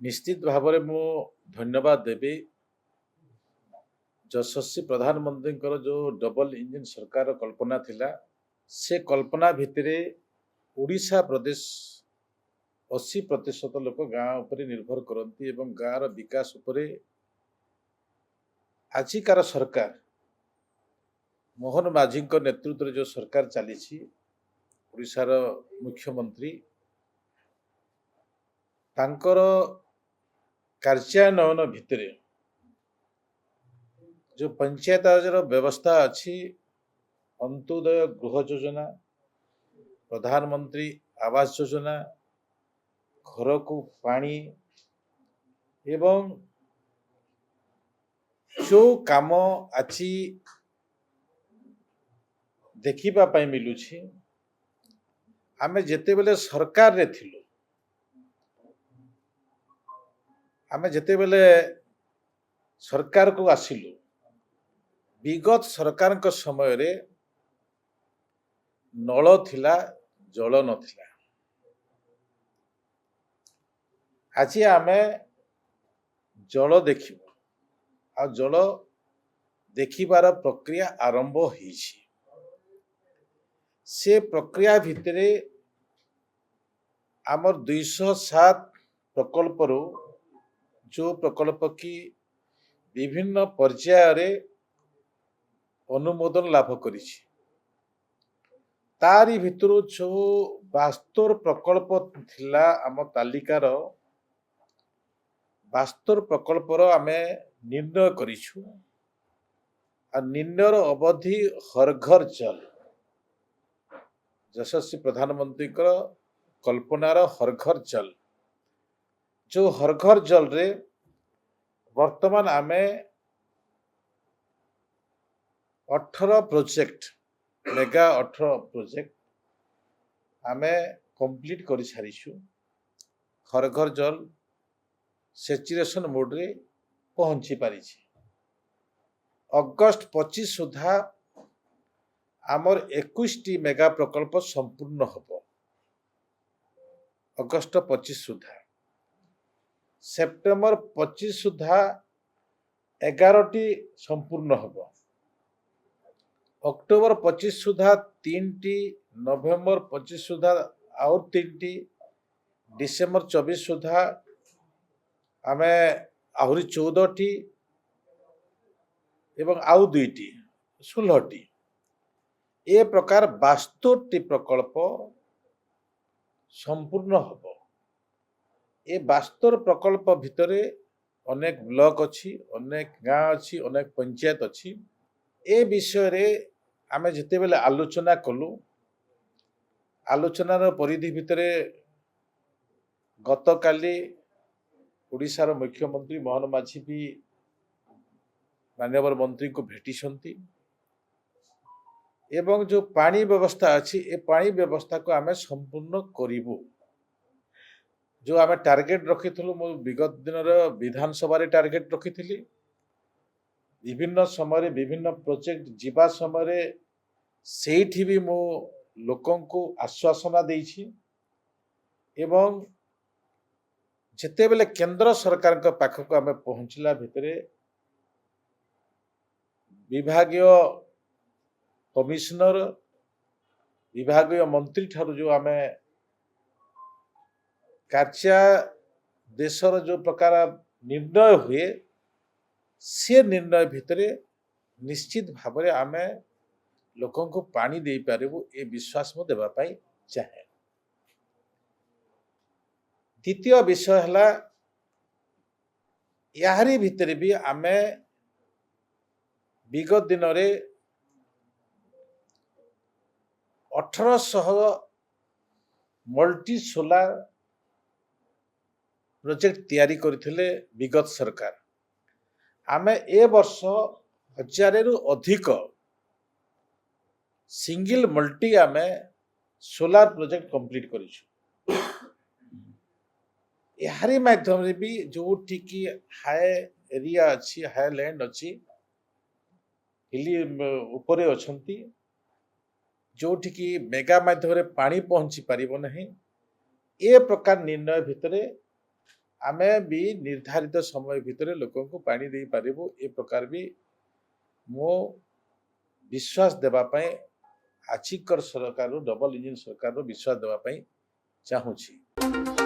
निश्चित भाव मु धन्यवाद देवी यशस्वी प्रधानमंत्री जो डबल इंजिन सरकार कल्पना थिला से कल्पना भितर ओडिशा प्रदेश 80% लोक गाँ उपर निर्भर करती एवं गाँव विकास उपरे आजिकार सरकार मोहन माझी नेतृत्व जो सरकार चली ओडिशार मुख्यमंत्री तांकर कार्यान्वयन भितर जो पंचायत राज व्यवस्था अच्छी अंत्योदय गृह योजना प्रधानमंत्री आवास योजना घर को पानी एवं जो काम अच्छी देखा मिलूची आम जिते बेले सरकार रे थिलु आम जिते बेले सरकार को आसिलु विगत सरकार समय रे नल थिला जल नथिला आज आम जल देखिबु आ जल देखिबार प्रक्रिया आरंभ होईछि से प्रक्रिया भितरे आमर 207 प्रकल्प जो प्रकल्प की विभिन्न पर्याय रे अनुमोदन लाभ करिछि तारी भितरु जो 72 प्रकल्प थिला आम तालिकार 72 प्रकल्पर आमे निर्णय करिछु आ निर्णयर अवधि हर घर जल यशस्वी प्रधानमंत्री कल्पनार हर घर जल जो हर घर जल रे वर्तमान आमे 18 प्रोजेक्ट मेगा 18 प्रोजेक्ट आमे कंप्लीट कर सारिछु हर घर जल सेचुरेशन मोड रे पहुंची पारिछि अगस्त 25 सुधा आमर 21 टी मेगा प्रकल्प संपूर्ण हब अगस्त 25 सुधा सेप्टेम्बर 25 सुधा 11 टी संपूर्ण हब अक्टोबर 25 सुधा 3 टी नवेम्बर 25 सुधा आउर 3 टी डिसेम्बर 24 सुधा आमे आहुरी 14 टी एवं आउ 2 टी 16 टी ए प्रकार 72 टी प्रकल्प संपूर्ण हब ए 72 प्रकल्प भितरे अनेक ब्लॉक अच्छी अनेक गाँ अच्छी अनेक पंचायत अच्छी ए विषय रे आमे जिते बेले आलोचना कलु आलोचनार परिधि भितरे गत काली ओडिशार मुख्यमंत्री मोहन माझी भी माननीय मंत्री को भेटी एवं जो पानी व्यवस्था अच्छी ए पानी व्यवस्था को आमे संपूर्ण करिबु जो आमे टार्गेट रखी विगत दिन विधानसभा रे टार्गेट रखी विभिन्न समय विभिन्न प्रोजेक्ट जीवा समय सेठी भी मो लोकों को आश्वासना देछि एवं जिते बेले केंद्र सरकार का पाखक आमे पहुंचला भितरे विभागीय कमिश्नर विभागीय मंत्री ठारू जो आमे कार्या देशर जो प्रकार निर्णय हुए से निर्णय भितरे निश्चित भाव में आमे लोकों को पानी दे पारिबु ए विश्वास मो देबा पाई चाहे द्वितीय विषय हला यारी भितरे भी आमे विगत दिन रे 1800 मल्टी सोलार प्रोजेक्ट तैयारी करथिले विगत सरकार आमे ए वर्ष 1000 रु अधिक सिंगल मल्टी आमे सोलार प्रोजेक्ट कंप्लीट करिछु यारी माध्यम रे भी जो ठीक हाई एरिया अच्छी हाई लैंड अच्छी हिली उपरे अछंती जो ठीक मेगा माध्यम रे पानी पहुंची पारिबो नहीं ए प्रकार निर्णय भितरे आमे भी निर्धारित समय भितर लोक को पानी दे पारिबु ए प्रकार भी मो विश्वास देवाई आचिकर सरकार डबल इंजिन सरकार विश्वास देवाई चाहूँगी।